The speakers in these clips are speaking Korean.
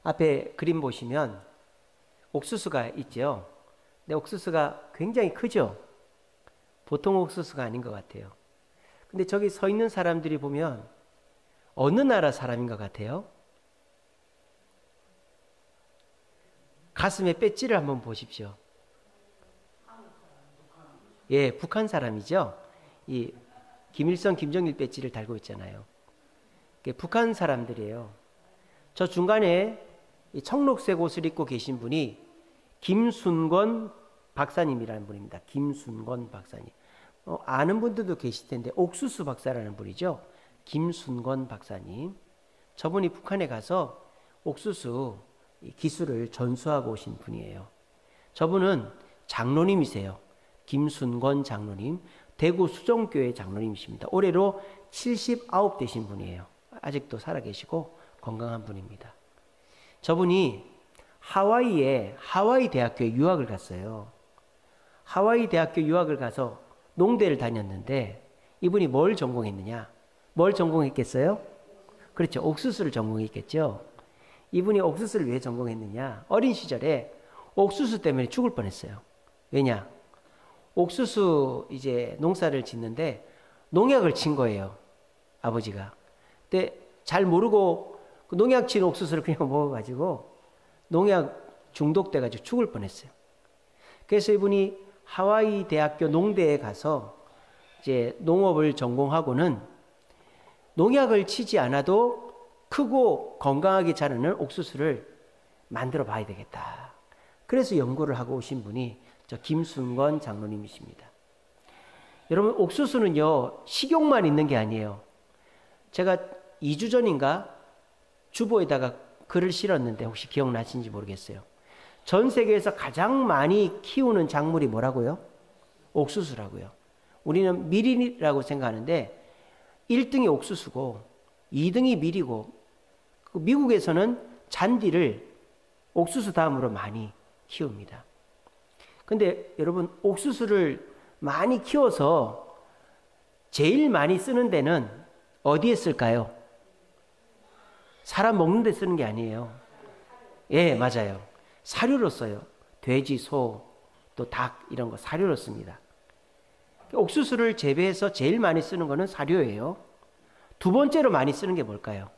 앞에 그림 보시면 옥수수가 있죠. 근데 옥수수가 굉장히 크죠. 보통 옥수수가 아닌 것 같아요. 근데 저기 서 있는 사람들이 보면 어느 나라 사람인 것 같아요? 가슴에 배지를 한번 보십시오. 예, 북한 사람이죠. 이 김일성, 김정일 배지를 달고 있잖아요. 북한 사람들이에요. 저 중간에 이 청록색 옷을 입고 계신 분이 김순권 박사님이라는 분입니다. 김순권 박사님. 아는 분들도 계실 텐데 옥수수 박사라는 분이죠. 김순권 박사님. 저분이 북한에 가서 옥수수 기술을 전수하고 오신 분이에요. 저분은 장로님이세요. 김순권 장로님. 대구 수정교회 장로님이십니다. 올해로 79 되신 분이에요. 아직도 살아계시고 건강한 분입니다. 저분이 하와이 대학교에 유학을 갔어요. 하와이 대학교 유학을 가서 농대를 다녔는데 이분이 뭘 전공했느냐? 뭘 전공했겠어요? 그렇죠. 옥수수를 전공했겠죠. 이분이 옥수수를 왜 전공했느냐? 어린 시절에 옥수수 때문에 죽을 뻔했어요. 왜냐? 옥수수 이제 농사를 짓는데 농약을 친 거예요. 아버지가. 근데 잘 모르고 그 농약 친 옥수수를 그냥 먹어가지고 농약 중독돼가지고 죽을 뻔했어요. 그래서 이분이 하와이 대학교 농대에 가서 이제 농업을 전공하고는 농약을 치지 않아도 크고 건강하게 자라는 옥수수를 만들어 봐야 되겠다. 그래서 연구를 하고 오신 분이 저 김순권 장로님이십니다. 여러분, 옥수수는요, 식용만 있는 게 아니에요. 제가 2주 전인가 주보에다가 글을 실었는데 혹시 기억나시는지 모르겠어요. 전 세계에서 가장 많이 키우는 작물이 뭐라고요? 옥수수라고요. 우리는 밀이라고 생각하는데 1등이 옥수수고 2등이 밀이고, 미국에서는 잔디를 옥수수 다음으로 많이 키웁니다. 근데 여러분, 옥수수를 많이 키워서 제일 많이 쓰는 데는 어디에 쓸까요? 사람 먹는 데 쓰는 게 아니에요. 예, 맞아요. 사료로 써요. 돼지, 소, 또 닭 이런 거 사료로 씁니다. 옥수수를 재배해서 제일 많이 쓰는 거는 사료예요. 두 번째로 많이 쓰는 게 뭘까요?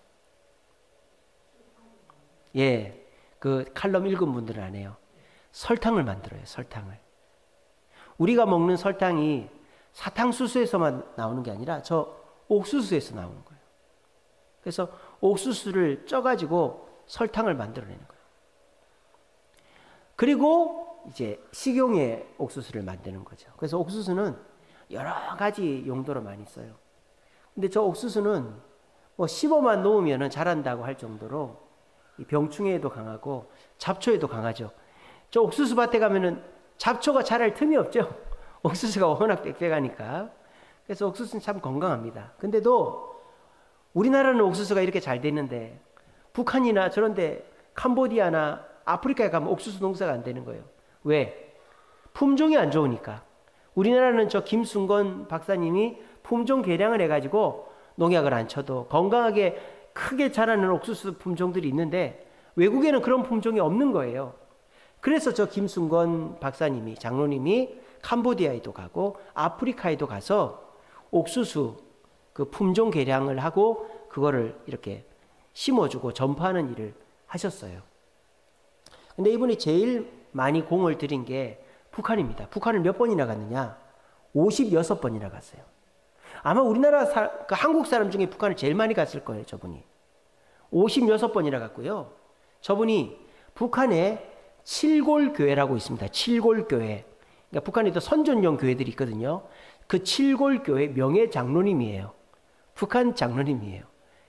예, 그 칼럼 읽은 분들은 안 해요. 설탕을 만들어요. 설탕을. 우리가 먹는 설탕이 사탕수수에서만 나오는 게 아니라 저 옥수수에서 나오는 거예요. 그래서 옥수수를 쪄가지고 설탕을 만들어내는 거예요. 그리고 이제 식용의 옥수수를 만드는 거죠. 그래서 옥수수는 여러 가지 용도로 많이 써요. 근데 저 옥수수는 뭐 씹어만 놓으면 자란다고 할 정도로 병충해에도 강하고 잡초에도 강하죠. 저 옥수수 밭에 가면은 잡초가 자랄 틈이 없죠. 옥수수가 워낙 빽빽하니까. 그래서 옥수수는 참 건강합니다. 근데도 우리나라는 옥수수가 이렇게 잘 되는데 북한이나 저런데 캄보디아나 아프리카에 가면 옥수수 농사가 안 되는 거예요. 왜? 품종이 안 좋으니까. 우리나라는 저 김순권 박사님이 품종 개량을 해가지고 농약을 안 쳐도 건강하게 크게 자라는 옥수수 품종들이 있는데 외국에는 그런 품종이 없는 거예요. 그래서 저 김순권 박사님이, 장로님이 캄보디아에도 가고 아프리카에도 가서 옥수수 그 품종 개량을 하고 그거를 이렇게 심어주고 전파하는 일을 하셨어요. 근데 이분이 제일 많이 공을 들인 게 북한입니다. 북한을 몇 번이나 갔느냐? 56번이나 갔어요. 아마 우리나라 한국 사람 중에 북한을 제일 많이 갔을 거예요. 저분이 56번이나 갔고요. 저분이 북한에 칠골교회라고 있습니다. 칠골교회. 그러니까 북한에도 선전용 교회들이 있거든요. 그 칠골교회 명예 장로님이에요. 북한 장로님이에요.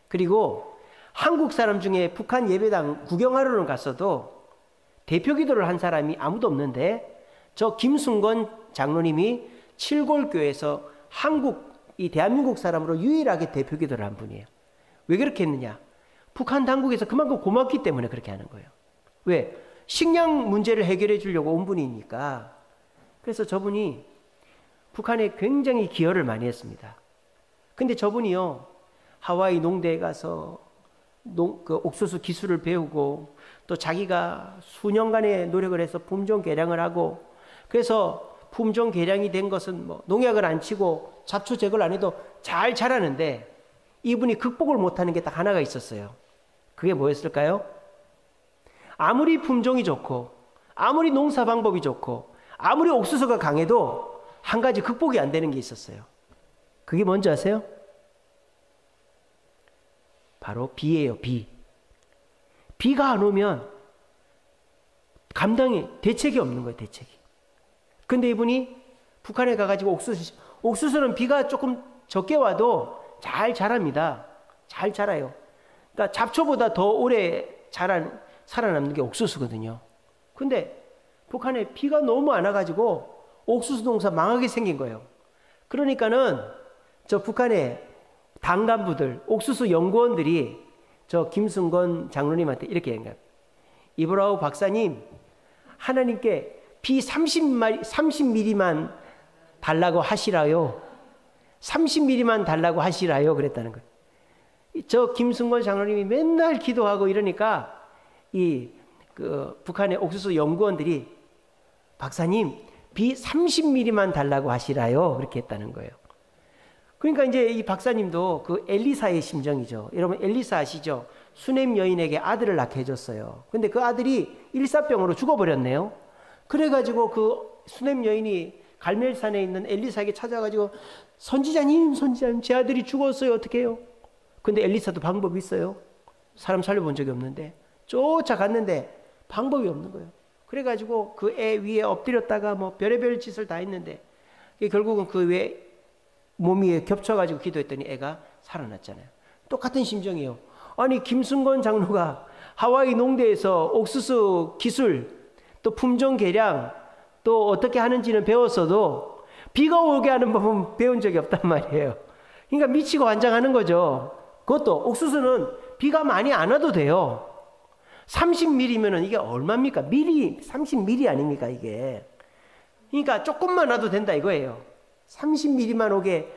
그리고 한국 사람 중에 북한 예배당 구경하러는 갔어도 대표 기도를 한 사람이 아무도 없는데 저 김순권 장로님이 칠골교회에서 이 대한민국 사람으로 유일하게 대표 기도를 한 분이에요. 왜 그렇게 했느냐? 북한 당국에서 그만큼 고맙기 때문에 그렇게 하는 거예요. 왜? 식량 문제를 해결해 주려고 온 분이니까. 그래서 저분이 북한에 굉장히 기여를 많이 했습니다. 근데 저분이요, 하와이 농대에 가서 그 옥수수 기술을 배우고 또 자기가 수년간의 노력을 해서 품종 개량을 하고 그래서 품종 개량이 된 것은 뭐 농약을 안 치고 잡초 제거를 안 해도 잘 자라는데 이분이 극복을 못하는 게 딱 하나가 있었어요. 그게 뭐였을까요? 아무리 품종이 좋고 아무리 농사 방법이 좋고 아무리 옥수수가 강해도 한 가지 극복이 안 되는 게 있었어요. 그게 뭔지 아세요? 바로 비예요. 비가 안 오면 대책이 없는 거예요. 대책이. 근데 이분이 북한에 가가지고 옥수수는 비가 조금 적게 와도 잘 자랍니다. 잘 자라요. 그러니까 잡초보다 더 오래 살아남는 게 옥수수거든요. 근데 북한에 비가 너무 안 와가지고 옥수수 농사 망하게 생긴 거예요. 그러니까는 저 북한의 당 간부들, 옥수수 연구원들이 저 김승건 장로님한테 이렇게 얘기해요. 이브라우 박사님, 하나님께 비 30mm만 달라고 하시라요. 30mm만 달라고 하시라요. 그랬다는 거예요. 저 김승건 장로님이 맨날 기도하고 이러니까 북한의 옥수수 연구원들이 박사님, 비 30mm만 달라고 하시라요. 그렇게 했다는 거예요. 그러니까 이제 이 박사님도 그 엘리사의 심정이죠. 여러분 엘리사 아시죠? 수넴 여인에게 아들을 낳게 해줬어요. 근데 그 아들이 일사병으로 죽어버렸네요. 그래가지고 그 수넴 여인이 갈멜산에 있는 엘리사에게 찾아가지고 선지자님 제 아들이 죽었어요. 어떻게 해요? 근데 엘리사도 방법이 있어요. 사람 살려본 적이 없는데 쫓아갔는데 방법이 없는 거예요. 그래가지고 그 애 위에 엎드렸다가 뭐 별의별 짓을 다 했는데 결국은 그 위에 몸 위에 겹쳐가지고 기도했더니 애가 살아났잖아요. 똑같은 심정이에요. 아니 김승건 장로가 하와이 농대에서 옥수수 기술 또 품종 개량 또 어떻게 하는지는 배웠어도 비가 오게 하는 법은 배운 적이 없단 말이에요. 그러니까 미치고 환장하는 거죠. 그것도 옥수수는 비가 많이 안 와도 돼요. 30mm면은 이게 얼마입니까? 30mm 아닙니까 이게. 그러니까 조금만 와도 된다 이거예요. 30mm만 오게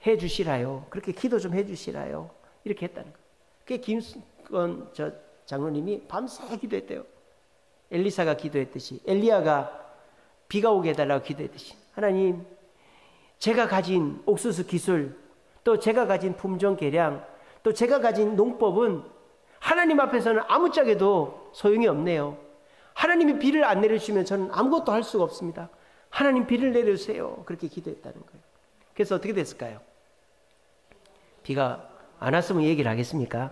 해주시라요. 그렇게 기도 좀 해주시라요. 이렇게 했다는 거예요. 그게 김승건 장로님이 밤새 기도했대요. 엘리사가 기도했듯이, 엘리야가 비가 오게 해달라고 기도했듯이, 하나님 제가 가진 옥수수 기술, 또 제가 가진 품종 개량, 또 제가 가진 농법은 하나님 앞에서는 아무짝에도 소용이 없네요. 하나님이 비를 안 내려주시면 저는 아무것도 할 수가 없습니다. 하나님 비를 내려주세요. 그렇게 기도했다는 거예요. 그래서 어떻게 됐을까요? 비가 안 왔으면 얘기를 하겠습니까?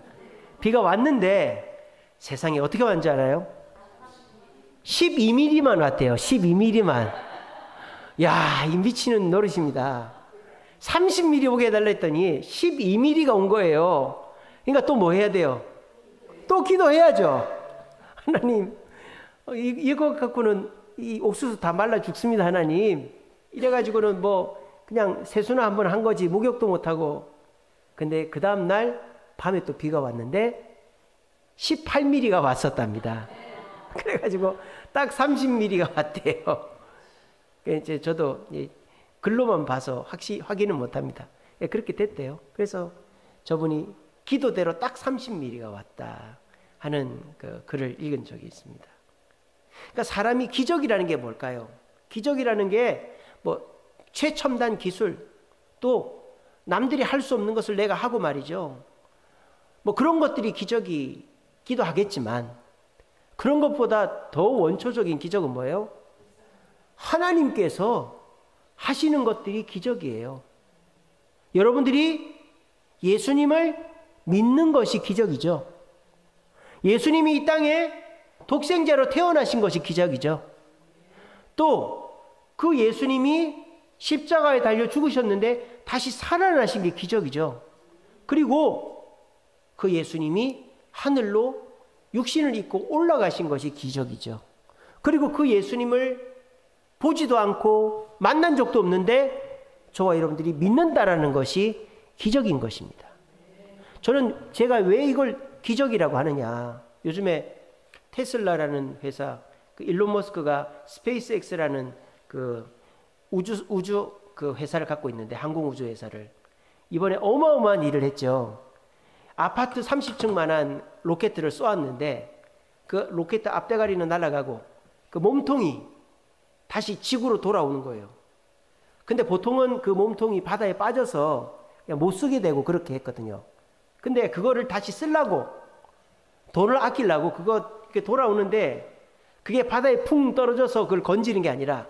비가 왔는데 세상에 어떻게 왔는지 알아요? 12mm만 왔대요. 12mm만. 야, 이 미치는 노릇입니다. 30mm 오게 해달라 했더니 12mm가 온 거예요. 그러니까 또 뭐 해야 돼요? 또 기도해야죠. 하나님, 이거 갖고는 이 옥수수 다 말라 죽습니다, 하나님. 이래가지고는 뭐 그냥 세수나 한번 한 거지 목욕도 못하고. 근데 그 다음날 밤에 또 비가 왔는데 18mm가 왔었답니다. 그래가지고 딱 30mm가 왔대요. 이제 저도 글로만 봐서 확인은 못합니다. 그렇게 됐대요. 그래서 저분이 기도대로 딱 30mm가 왔다 하는 그 글을 읽은 적이 있습니다. 그러니까 사람이 기적이라는 게 뭘까요? 기적이라는 게 뭐 최첨단 기술, 또 남들이 할 수 없는 것을 내가 하고 말이죠. 뭐 그런 것들이 기적이기도 하겠지만 그런 것보다 더 원초적인 기적은 뭐예요? 하나님께서 하시는 것들이 기적이에요. 여러분들이 예수님을 믿는 것이 기적이죠. 예수님이 이 땅에 독생자로 태어나신 것이 기적이죠. 또 그 예수님이 십자가에 달려 죽으셨는데 다시 살아나신 게 기적이죠. 그리고 그 예수님이 하늘로 육신을 입고 올라가신 것이 기적이죠. 그리고 그 예수님을 보지도 않고 만난 적도 없는데 저와 여러분들이 믿는다라는 것이 기적인 것입니다. 저는 제가 왜 이걸 기적이라고 하느냐. 요즘에 테슬라라는 회사, 그 일론 머스크가 스페이스X라는 그 우주 그 회사를 갖고 있는데, 항공우주 회사를 이번에 어마어마한 일을 했죠. 아파트 30층만한 로켓을 쏘았는데 그 로켓 앞대가리는 날아가고 그 몸통이 다시 지구로 돌아오는 거예요. 근데 보통은 그 몸통이 바다에 빠져서 그냥 못 쓰게 되고 그렇게 했거든요. 근데 그거를 다시 쓰려고 돈을 아끼려고 그거 돌아오는데 그게 바다에 풍 떨어져서 그걸 건지는 게 아니라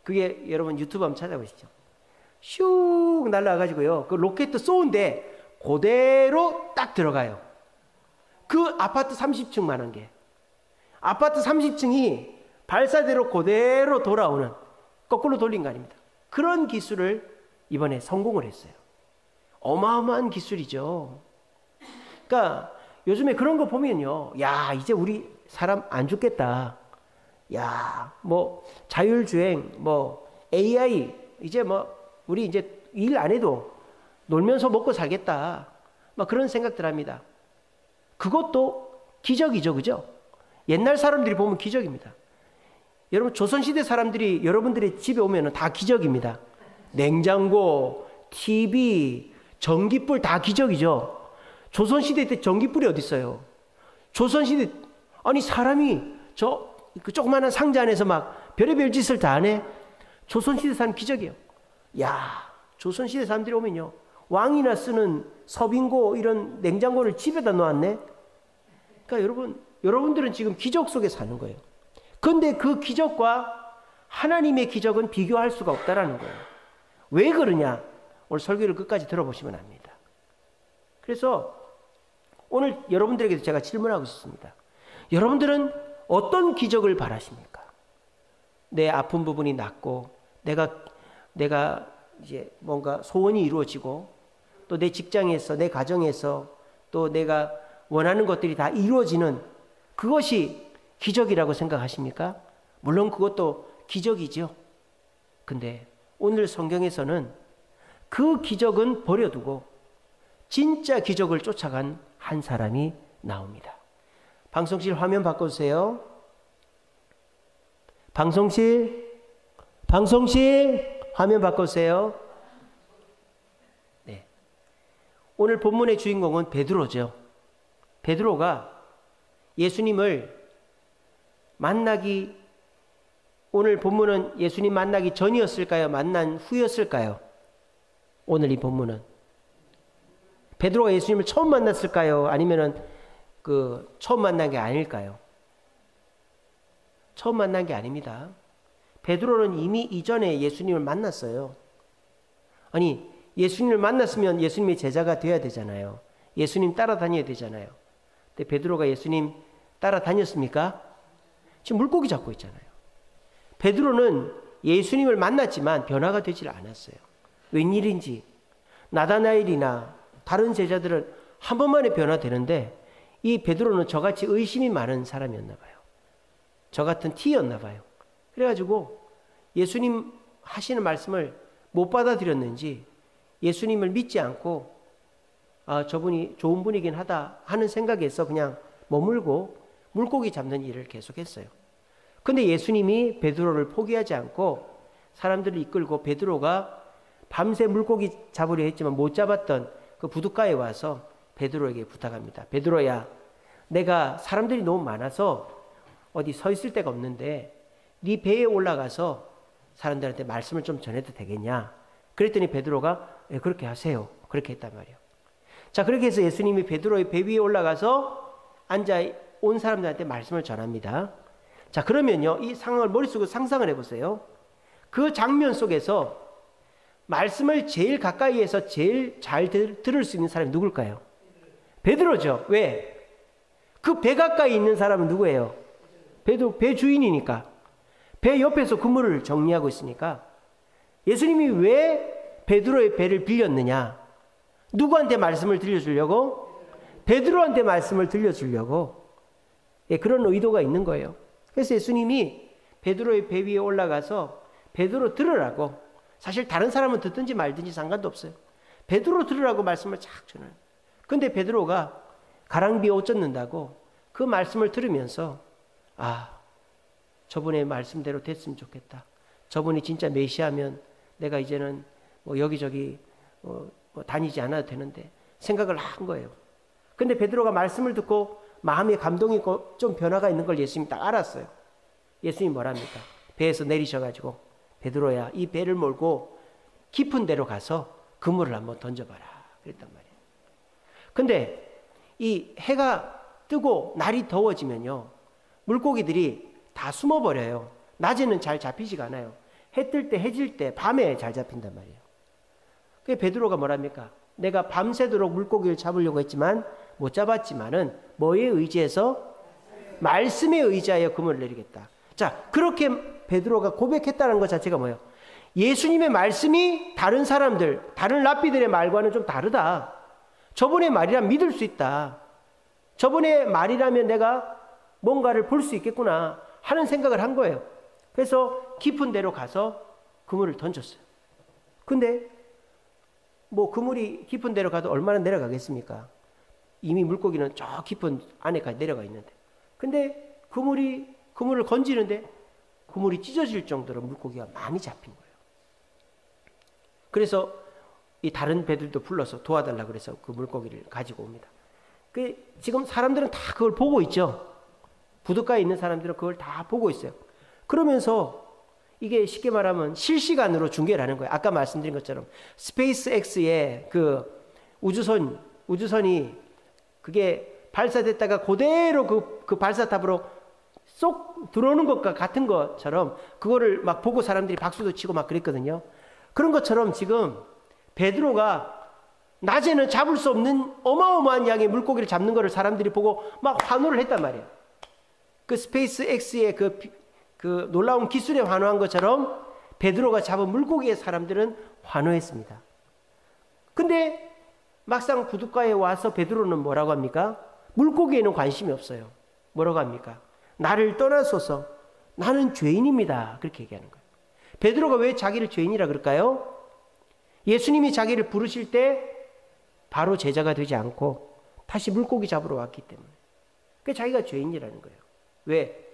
그게 여러분 유튜브 한번 찾아보시죠. 슉 날아가지고요. 그 로켓 쏘는데 그대로 딱 들어가요. 그 아파트 30층만한 게. 아파트 30층이 발사대로 그대로 돌아오는 거꾸로 돌린 거 아닙니다. 그런 기술을 이번에 성공을 했어요. 어마어마한 기술이죠. 그러니까 요즘에 그런 거 보면요. 야, 이제 우리 사람 안 죽겠다. 야, 뭐 자율주행, 뭐 AI, 이제 뭐 우리 이제 일 안 해도 놀면서 먹고 살겠다. 막 그런 생각들 합니다. 그것도 기적이죠, 그죠? 옛날 사람들이 보면 기적입니다. 여러분 조선시대 사람들이 여러분들의 집에 오면 다 기적입니다. 냉장고, TV, 전기불 다 기적이죠. 조선시대 때 전기불이 어디 있어요? 조선시대 아니 사람이 그 조그마한 상자 안에서 막 별의별 짓을 다 하네. 조선시대 사람 기적이에요. 야, 조선시대 사람들이 오면요 왕이나 쓰는 서빙고 이런 냉장고를 집에다 놓았네. 그러니까 여러분들은 지금 기적 속에 사는 거예요. 그런데 그 기적과 하나님의 기적은 비교할 수가 없다라는 거예요. 왜 그러냐? 오늘 설교를 끝까지 들어보시면 압니다. 그래서 오늘 여러분들에게도 제가 질문하고 싶습니다. 여러분들은 어떤 기적을 바라십니까? 내 아픈 부분이 낫고 내가 이제 뭔가 소원이 이루어지고 또 내 직장에서 내 가정에서 또 내가 원하는 것들이 다 이루어지는 그것이 기적이라고 생각하십니까? 물론 그것도 기적이죠. 근데 오늘 성경에서는 그 기적은 버려두고 진짜 기적을 쫓아간 한 사람이 나옵니다. 방송실 화면 바꿔주세요. 방송실 화면 바꿔주세요. 네. 오늘 본문의 주인공은 베드로죠. 베드로가 예수님을 오늘 본문은 예수님 만나기 전이었을까요? 만난 후였을까요? 오늘 이 본문은 베드로가 예수님을 처음 만났을까요? 아니면은 처음 만난 게 아닐까요? 처음 만난 게 아닙니다. 베드로는 이미 이전에 예수님을 만났어요. 아니, 예수님을 만났으면 예수님의 제자가 되어야 되잖아요. 예수님 따라다녀야 되잖아요. 근데 베드로가 예수님 따라다녔습니까? 지금 물고기 잡고 있잖아요. 베드로는 예수님을 만났지만 변화가 되질 않았어요. 웬일인지 나다나엘이나 다른 제자들은 한 번만에 변화되는데 이 베드로는 저같이 의심이 많은 사람이었나 봐요. 저 같은 T였나 봐요. 그래가지고 예수님 하시는 말씀을 못 받아들였는지 예수님을 믿지 않고 저분이 좋은 분이긴 하다 하는 생각에서 그냥 머물고 물고기 잡는 일을 계속했어요. 근데 예수님이 베드로를 포기하지 않고 사람들을 이끌고 베드로가 밤새 물고기 잡으려 했지만 못 잡았던 그 부둣가에 와서 베드로에게 부탁합니다. 베드로야, 내가 사람들이 너무 많아서 어디 서 있을 데가 없는데 네 배에 올라가서 사람들한테 말씀을 좀 전해도 되겠냐? 그랬더니 베드로가 그렇게 하세요. 그렇게 했단 말이에요. 자, 그렇게 해서 예수님이 베드로의 배 위에 올라가서 앉아 온 사람들한테 말씀을 전합니다. 자, 그러면요, 이 상황을 머릿속으로 상상을 해보세요. 그 장면 속에서 말씀을 제일 가까이에서 제일 잘 들을 수 있는 사람이 누굴까요? 베드로죠. 왜? 그 배 가까이 있는 사람은 누구예요? 배 주인이니까. 배 옆에서 그물을 정리하고 있으니까. 예수님이 왜 베드로의 배를 빌렸느냐? 누구한테 말씀을 들려주려고? 베드로한테 말씀을 들려주려고. 그런 의도가 있는 거예요. 그래서 예수님이 베드로의 배 위에 올라가서 베드로 들으라고, 사실 다른 사람은 듣든지 말든지 상관도 없어요. 베드로 들으라고 말씀을 착 전해요. 근데 베드로가 가랑비에 옷 젖는다고 그 말씀을 들으면서 저분의 말씀대로 됐으면 좋겠다. 저분이 진짜 메시아면 내가 이제는 뭐 여기저기 다니지 않아도 되는데 생각을 한 거예요. 근데 베드로가 말씀을 듣고 마음에 감동이 있고 좀 변화가 있는 걸 예수님이 딱 알았어요. 예수님이 뭐랍니까? 배에서 내리셔가지고 베드로야 이 배를 몰고 깊은 데로 가서 그물을 한번 던져봐라 그랬단 말이에요. 근데 이 해가 뜨고 날이 더워지면요 물고기들이 다 숨어버려요. 낮에는 잘 잡히지가 않아요. 해 뜰 때 해질 때 밤에 잘 잡힌단 말이에요. 그게 베드로가 뭐랍니까? 내가 밤새도록 물고기를 잡으려고 했지만 못 잡았지만은 뭐에 의지해서? 말씀에 의지하여 그물을 내리겠다. 자, 그렇게 베드로가 고백했다는 것 자체가 뭐예요? 예수님의 말씀이 다른 사람들, 다른 랍비들의 말과는 좀 다르다. 저분의 말이라면 믿을 수 있다. 저분의 말이라면 내가 뭔가를 볼 수 있겠구나 하는 생각을 한 거예요. 그래서 깊은 데로 가서 그물을 던졌어요. 근데 뭐 그물이 깊은 데로 가도 얼마나 내려가겠습니까? 이미 물고기는 저 깊은 안에까지 내려가 있는데. 근데 그물을 건지는데 그물이 찢어질 정도로 물고기가 많이 잡힌 거예요. 그래서 이 다른 배들도 불러서 도와달라고 그래서 그 물고기를 가지고 옵니다. 지금 사람들은 다 그걸 보고 있죠. 부둣가에 있는 사람들은 그걸 다 보고 있어요. 그러면서 이게 쉽게 말하면 실시간으로 중계를 하는 거예요. 아까 말씀드린 것처럼 스페이스X의 그 우주선이 그게 발사됐다가 그대로 그 발사탑으로 쏙 들어오는 것과 같은 것처럼 그거를 막 보고 사람들이 박수도 치고 막 그랬거든요. 그런 것처럼 지금 베드로가 낮에는 잡을 수 없는 어마어마한 양의 물고기를 잡는 것을 사람들이 보고 막 환호를 했단 말이에요. 그 스페이스X의 그 놀라운 기술에 환호한 것처럼 베드로가 잡은 물고기의 사람들은 환호했습니다. 근데 막상 부둣가에 와서 베드로는 뭐라고 합니까? 물고기에는 관심이 없어요. 뭐라고 합니까? 나를 떠나소서 나는 죄인입니다. 그렇게 얘기하는 거예요. 베드로가 왜 자기를 죄인이라 그럴까요? 예수님이 자기를 부르실 때 바로 제자가 되지 않고 다시 물고기 잡으러 왔기 때문에. 그게 자기가 죄인이라는 거예요. 왜?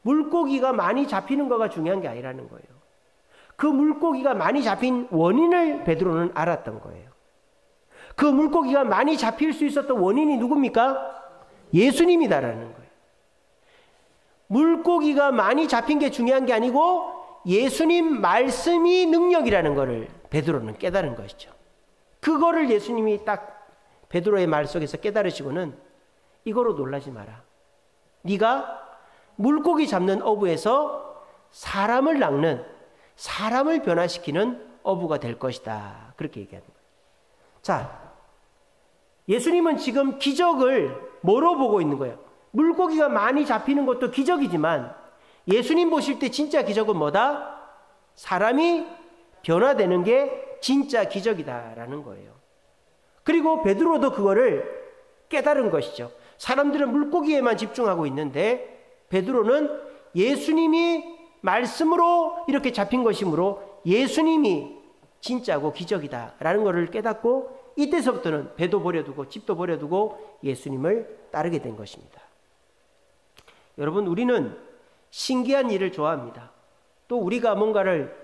물고기가 많이 잡히는 거가 중요한 게 아니라는 거예요. 그 물고기가 많이 잡힌 원인을 베드로는 알았던 거예요. 그 물고기가 많이 잡힐 수 있었던 원인이 누굽니까? 예수님이다라는 거예요. 물고기가 많이 잡힌 게 중요한 게 아니고 예수님 말씀이 능력이라는 것을 베드로는 깨달은 것이죠. 그거를 예수님이 딱 베드로의 말 속에서 깨달으시고는 이거로 놀라지 마라. 네가 물고기 잡는 어부에서 사람을 낚는, 사람을 변화시키는 어부가 될 것이다. 그렇게 얘기하는 거예요. 자, 예수님은 지금 기적을 뭐로 보고 있는 거예요? 물고기가 많이 잡히는 것도 기적이지만 예수님 보실 때 진짜 기적은 뭐다? 사람이 변화되는 게 진짜 기적이다라는 거예요. 그리고 베드로도 그거를 깨달은 것이죠. 사람들은 물고기에만 집중하고 있는데 베드로는 예수님이 말씀으로 이렇게 잡힌 것이므로 예수님이 진짜고 기적이다라는 것을 깨닫고 이때서부터는 배도 버려두고 집도 버려두고 예수님을 따르게 된 것입니다. 여러분, 우리는 신기한 일을 좋아합니다. 또 우리가 뭔가를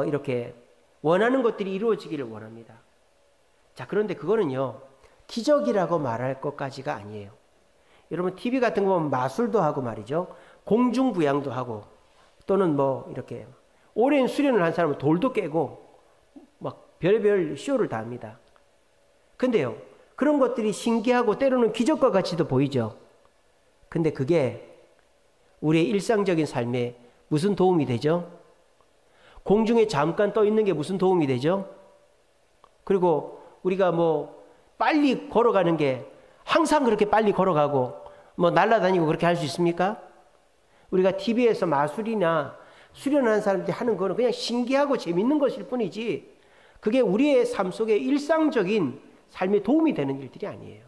이렇게 원하는 것들이 이루어지기를 원합니다. 자, 그런데 그거는요 기적이라고 말할 것까지가 아니에요. 여러분 TV 같은 거 보면 마술도 하고 말이죠. 공중부양도 하고 또는 뭐 이렇게 오랜 수련을 한 사람은 돌도 깨고 막 별의별 쇼를 다 합니다. 근데요 그런 것들이 신기하고 때로는 기적과 같이도 보이죠. 근데 그게 우리의 일상적인 삶에 무슨 도움이 되죠? 공중에 잠깐 떠 있는 게 무슨 도움이 되죠? 그리고 우리가 뭐 빨리 걸어가는 게 항상 그렇게 빨리 걸어가고 뭐 날아다니고 그렇게 할 수 있습니까? 우리가 TV에서 마술이나 수련하는 사람들이 하는 거는 그냥 신기하고 재밌는 것일 뿐이지 그게 우리의 삶 속에 일상적인 삶에 도움이 되는 일들이 아니에요.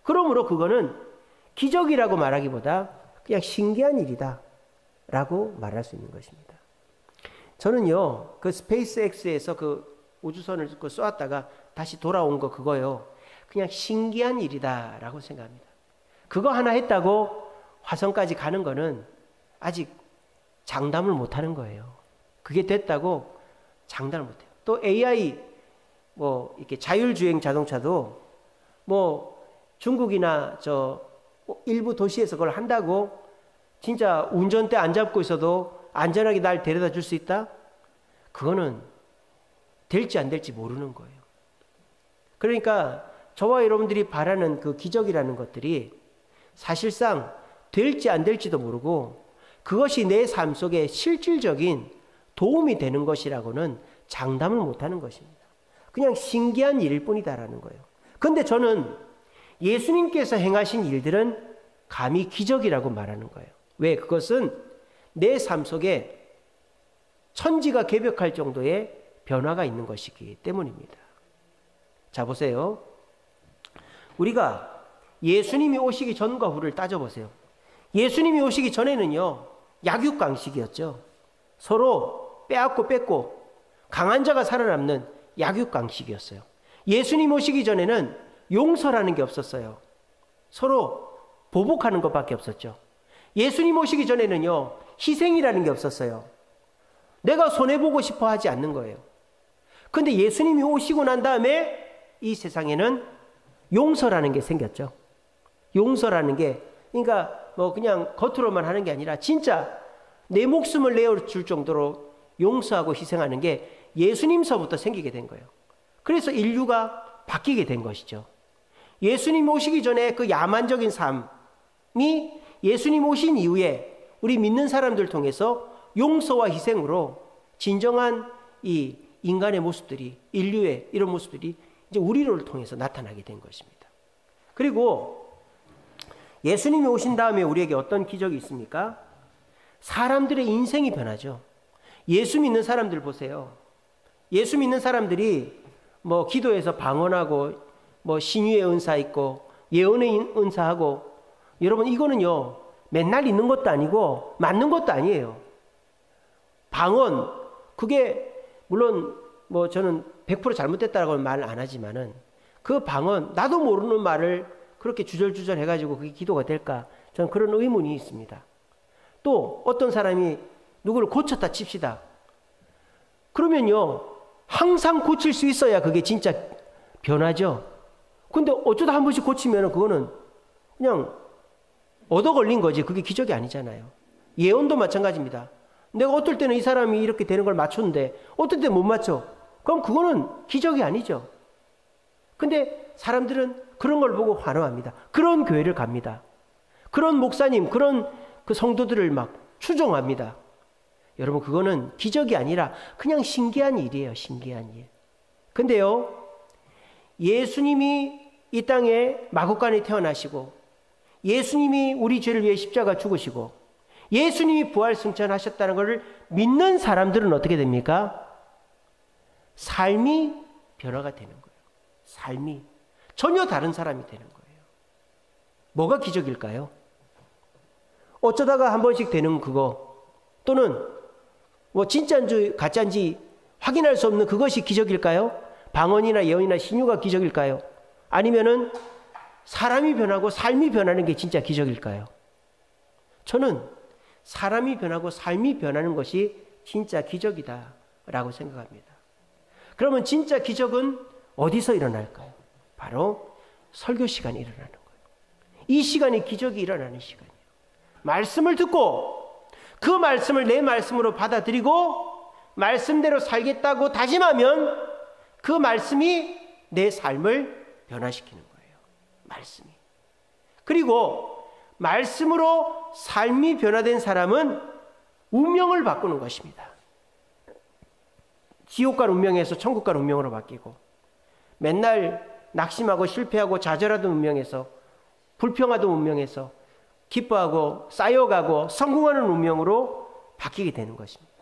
그러므로 그거는 기적이라고 말하기보다 그냥 신기한 일이다 라고 말할 수 있는 것입니다. 저는요 그 스페이스X에서 그 우주선을 쏘았다가 다시 돌아온 거 그거요 그냥 신기한 일이다 라고 생각합니다. 그거 하나 했다고 화성까지 가는 거는 아직 장담을 못하는 거예요. 그게 됐다고 장담을 못해요. 또 AI 뭐 이렇게 자율주행 자동차도 뭐 중국이나 저 일부 도시에서 그걸 한다고 진짜 운전대 안 잡고 있어도 안전하게 날 데려다 줄 수 있다? 그거는 될지 안 될지 모르는 거예요. 그러니까 저와 여러분들이 바라는 그 기적이라는 것들이 사실상 될지 안 될지도 모르고 그것이 내 삶 속에 실질적인 도움이 되는 것이라고는 장담을 못하는 것입니다. 그냥 신기한 일일 뿐이다라는 거예요. 그런데 저는 예수님께서 행하신 일들은 감히 기적이라고 말하는 거예요. 왜? 그것은 내 삶 속에 천지가 개벽할 정도의 변화가 있는 것이기 때문입니다. 자, 보세요. 우리가 예수님이 오시기 전과 후를 따져보세요. 예수님이 오시기 전에는요, 약육강식이었죠. 서로 빼앗고 뺏고 강한 자가 살아남는 약육강식이었어요. 예수님 오시기 전에는 용서라는 게 없었어요. 서로 보복하는 것밖에 없었죠. 예수님 오시기 전에는요, 희생이라는 게 없었어요. 내가 손해보고 싶어 하지 않는 거예요. 그런데 예수님이 오시고 난 다음에 이 세상에는 용서라는 게 생겼죠. 용서라는 게, 그러니까 뭐 그냥 겉으로만 하는 게 아니라 진짜 내 목숨을 내어줄 정도로 용서하고 희생하는 게 예수님서부터 생기게 된 거예요. 그래서 인류가 바뀌게 된 것이죠. 예수님 오시기 전에 그 야만적인 삶이 예수님 오신 이후에 우리 믿는 사람들 통해서 용서와 희생으로 진정한 이 인간의 모습들이, 인류의 이런 모습들이 이제 우리를 통해서 나타나게 된 것입니다. 그리고 예수님이 오신 다음에 우리에게 어떤 기적이 있습니까? 사람들의 인생이 변하죠. 예수 믿는 사람들 보세요. 예수 믿는 사람들이 뭐 기도에서 방언하고 뭐 신유의 은사 있고 예언의 은사하고, 여러분 이거는요 맨날 있는 것도 아니고 맞는 것도 아니에요. 방언, 그게 물론 뭐 저는 100% 잘못됐다고 말 안 하지만은 그 방언, 나도 모르는 말을 그렇게 주절주절 해가지고 그게 기도가 될까? 저는 그런 의문이 있습니다. 또 어떤 사람이 누구를 고쳤다 칩시다. 그러면요 항상 고칠 수 있어야 그게 진짜 변하죠. 근데 어쩌다 한 번씩 고치면 그거는 그냥 얻어 걸린 거지, 그게 기적이 아니잖아요. 예언도 마찬가지입니다. 내가 어떨 때는 이 사람이 이렇게 되는 걸 맞췄는데 어떨 때 못 맞춰. 그럼 그거는 기적이 아니죠. 근데 사람들은 그런 걸 보고 환호합니다. 그런 교회를 갑니다. 그런 목사님, 그런 그 성도들을 막 추종합니다. 여러분 그거는 기적이 아니라 그냥 신기한 일이에요. 신기한 일. 근데요 예수님이 이 땅에 마구간에 태어나시고 예수님이 우리 죄를 위해 십자가 죽으시고 예수님이 부활 승천하셨다는 것을 믿는 사람들은 어떻게 됩니까? 삶이 변화가 되는 거예요. 삶이 전혀 다른 사람이 되는 거예요. 뭐가 기적일까요? 어쩌다가 한 번씩 되는 그거, 또는 뭐 진짜인지 가짜인지 확인할 수 없는 그것이 기적일까요? 방언이나 예언이나 신유가 기적일까요? 아니면은 사람이 변하고 삶이 변하는 게 진짜 기적일까요? 저는 사람이 변하고 삶이 변하는 것이 진짜 기적이다라고 생각합니다. 그러면 진짜 기적은 어디서 일어날까요? 바로 설교 시간에 일어나는 거예요. 이 시간이 기적이 일어나는 시간이에요. 말씀을 듣고 그 말씀을 내 말씀으로 받아들이고 말씀대로 살겠다고 다짐하면 그 말씀이 내 삶을 변화시키는 거예요. 말씀이. 그리고 말씀으로 삶이 변화된 사람은 운명을 바꾸는 것입니다. 지옥 갈 운명에서 천국 갈 운명으로 바뀌고, 맨날 낙심하고 실패하고 좌절하던 운명에서 불평하던 운명에서 기뻐하고 쌓여가고 성공하는 운명으로 바뀌게 되는 것입니다.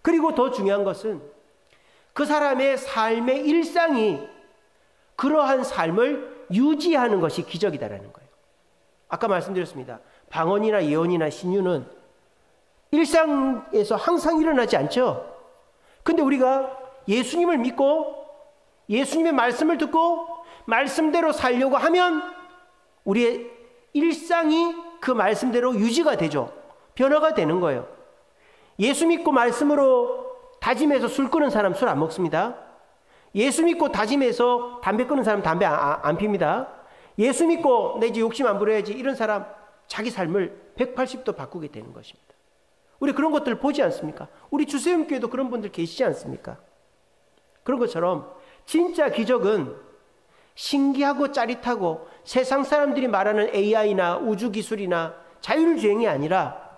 그리고 더 중요한 것은 그 사람의 삶의 일상이 그러한 삶을 유지하는 것이 기적이다라는 거예요. 아까 말씀드렸습니다. 방언이나 예언이나 신유는 일상에서 항상 일어나지 않죠. 근데 우리가 예수님을 믿고 예수님의 말씀을 듣고 말씀대로 살려고 하면 우리의 일상이 그 말씀대로 유지가 되죠. 변화가 되는 거예요. 예수 믿고 말씀으로 다짐해서 술 끊은 사람 술 안 먹습니다. 예수 믿고 다짐해서 담배 끊은 사람 담배 안 핍니다. 예수 믿고 내 이제 욕심 안 부려야지 이런 사람 자기 삶을 180도 바꾸게 되는 것입니다. 우리 그런 것들을 보지 않습니까? 우리 주세음교회도 그런 분들 계시지 않습니까? 그런 것처럼 진짜 기적은 신기하고 짜릿하고 세상 사람들이 말하는 AI나 우주기술이나 자율주행이 아니라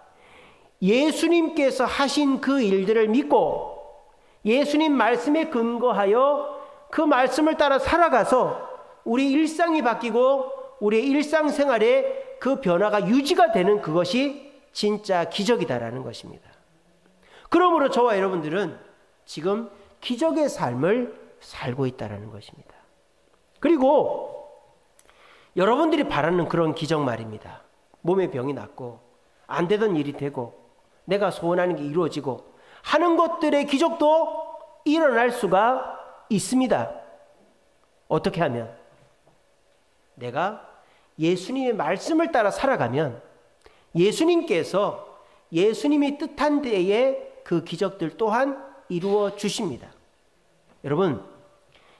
예수님께서 하신 그 일들을 믿고 예수님 말씀에 근거하여 그 말씀을 따라 살아가서 우리 일상이 바뀌고 우리의 일상생활에 그 변화가 유지가 되는 그것이 진짜 기적이다라는 것입니다. 그러므로 저와 여러분들은 지금 기적의 삶을 살고 있다는 것입니다. 그리고 여러분들이 바라는 그런 기적 말입니다. 몸에 병이 낫고 안 되던 일이 되고 내가 소원하는 게 이루어지고 하는 것들의 기적도 일어날 수가 있습니다. 어떻게 하면? 내가 예수님의 말씀을 따라 살아가면 예수님께서 예수님이 뜻한 때에 그 기적들 또한 이루어 주십니다. 여러분,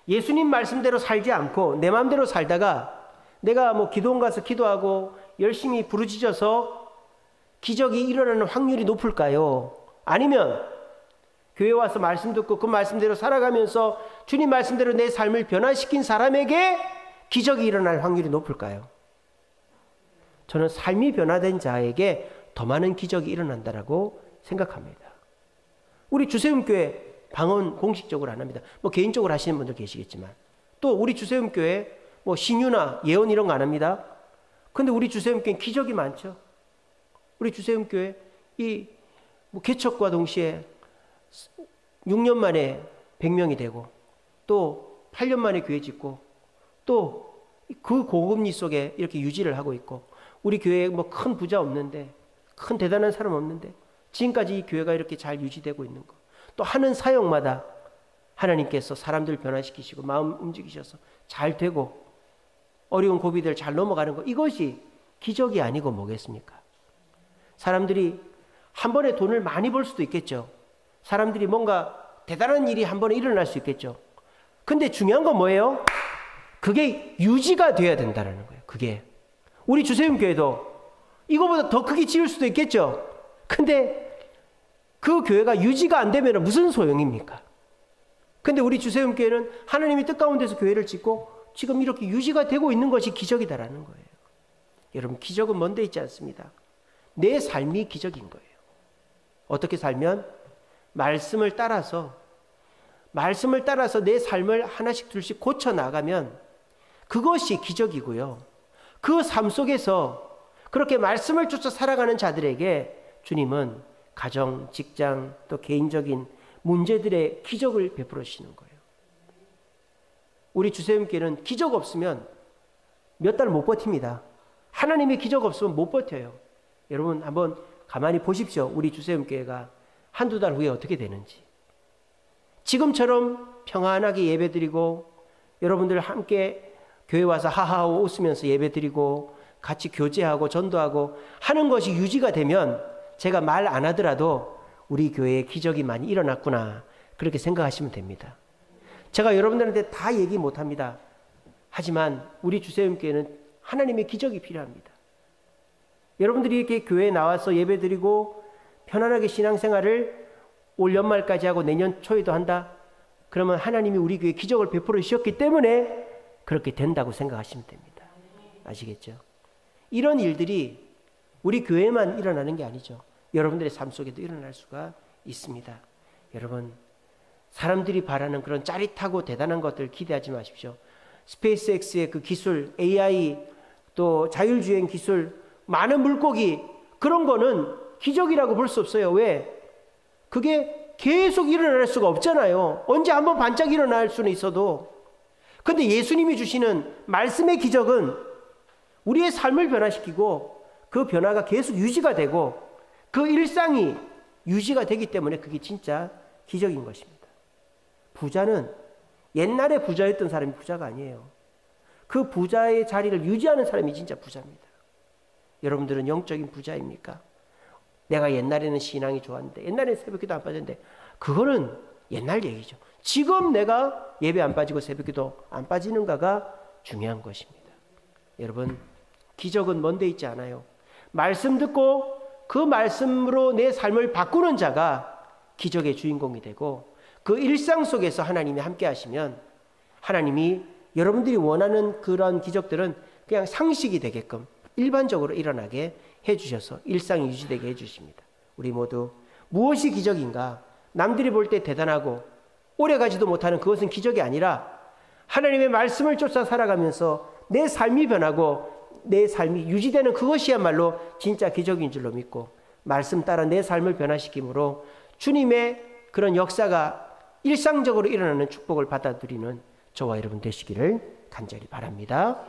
예수님 말씀대로 살지 않고 내 마음대로 살다가 내가 뭐 기도원 가서 기도하고 열심히 부르짖어서 기적이 일어나는 확률이 높을까요? 아니면 교회 와서 말씀 듣고 그 말씀대로 살아가면서 주님 말씀대로 내 삶을 변화시킨 사람에게 기적이 일어날 확률이 높을까요? 저는 삶이 변화된 자에게 더 많은 기적이 일어난다라고 생각합니다. 우리 주세음교회 방언 공식적으로 안 합니다. 뭐 개인적으로 하시는 분들 계시겠지만 또 우리 주세음교회 뭐 신유나 예언 이런 거 안 합니다. 근데 우리 주세음교회는 기적이 많죠. 우리 주세음교회 이 뭐 개척과 동시에 6년 만에 100명이 되고 또 8년 만에 교회 짓고 또 그 고금리 속에 이렇게 유지를 하고 있고 우리 교회에 뭐 큰 부자 없는데 큰 대단한 사람 없는데 지금까지 이 교회가 이렇게 잘 유지되고 있는 거. 또 하는 사역마다 하나님께서 사람들 변화시키시고 마음 움직이셔서 잘 되고 어려운 고비들 잘 넘어가는 거. 이것이 기적이 아니고 뭐겠습니까? 사람들이 한 번에 돈을 많이 벌 수도 있겠죠. 사람들이 뭔가 대단한 일이 한 번에 일어날 수 있겠죠. 근데 중요한 건 뭐예요? 그게 유지가 돼야 된다는 거예요. 그게. 우리 주세음교회도 이거보다 더 크게 지을 수도 있겠죠. 근데 그 교회가 유지가 안 되면 무슨 소용입니까? 근데 우리 주세음교회는 하나님이 뜻 가운데서 교회를 짓고 지금 이렇게 유지가 되고 있는 것이 기적이다라는 거예요. 여러분, 기적은 먼데 있지 않습니다. 내 삶이 기적인 거예요. 어떻게 살면? 말씀을 따라서 내 삶을 하나씩 둘씩 고쳐 나가면 그것이 기적이고요. 그 삶 속에서 그렇게 말씀을 쫓아 살아가는 자들에게 주님은 가정, 직장, 또 개인적인 문제들의 기적을 베풀어 주시는 거예요. 우리 주세음교회는 기적 없으면 몇 달 못 버팁니다. 하나님의 기적 없으면 못 버텨요. 여러분 한번 가만히 보십시오. 우리 주세음교회가 한두 달 후에 어떻게 되는지. 지금처럼 평안하게 예배드리고 여러분들 함께 교회 와서 하하하고 웃으면서 예배드리고 같이 교제하고 전도하고 하는 것이 유지가 되면 제가 말 안 하더라도 우리 교회에 기적이 많이 일어났구나 그렇게 생각하시면 됩니다. 제가 여러분들한테 다 얘기 못합니다. 하지만 우리 주세음교회는 하나님의 기적이 필요합니다. 여러분들이 이렇게 교회에 나와서 예배드리고 편안하게 신앙생활을 올 연말까지 하고 내년 초에도 한다. 그러면 하나님이 우리 교회에 기적을 베풀어 주셨기 때문에 그렇게 된다고 생각하시면 됩니다. 아시겠죠? 이런 일들이 우리 교회만 일어나는 게 아니죠. 여러분들의 삶 속에도 일어날 수가 있습니다. 여러분, 사람들이 바라는 그런 짜릿하고 대단한 것들 기대하지 마십시오. 스페이스X의 그 기술, AI, 또 자율주행 기술, 많은 물고기, 그런 거는 기적이라고 볼 수 없어요. 왜? 그게 계속 일어날 수가 없잖아요. 언제 한번 반짝 일어날 수는 있어도. 근데 예수님이 주시는 말씀의 기적은 우리의 삶을 변화시키고 그 변화가 계속 유지가 되고 그 일상이 유지가 되기 때문에 그게 진짜 기적인 것입니다. 부자는 옛날에 부자였던 사람이 부자가 아니에요. 그 부자의 자리를 유지하는 사람이 진짜 부자입니다. 여러분들은 영적인 부자입니까? 내가 옛날에는 신앙이 좋았는데 옛날에는 새벽기도 안 빠졌는데 그거는 옛날 얘기죠. 지금 내가 예배 안 빠지고 새벽기도 안 빠지는가가 중요한 것입니다. 여러분, 기적은 먼 데 있지 않아요. 말씀 듣고 그 말씀으로 내 삶을 바꾸는 자가 기적의 주인공이 되고, 그 일상 속에서 하나님이 함께 하시면 하나님이 여러분들이 원하는 그런 기적들은 그냥 상식이 되게끔 일반적으로 일어나게 해주셔서 일상이 유지되게 해주십니다. 우리 모두 무엇이 기적인가? 남들이 볼 때 대단하고 오래가지도 못하는 그것은 기적이 아니라 하나님의 말씀을 쫓아 살아가면서 내 삶이 변하고 내 삶이 유지되는 그것이야말로 진짜 기적인 줄로 믿고, 말씀 따라 내 삶을 변화시킴으로 주님의 그런 역사가 일상적으로 일어나는 축복을 받아들이는 저와 여러분 되시기를 간절히 바랍니다.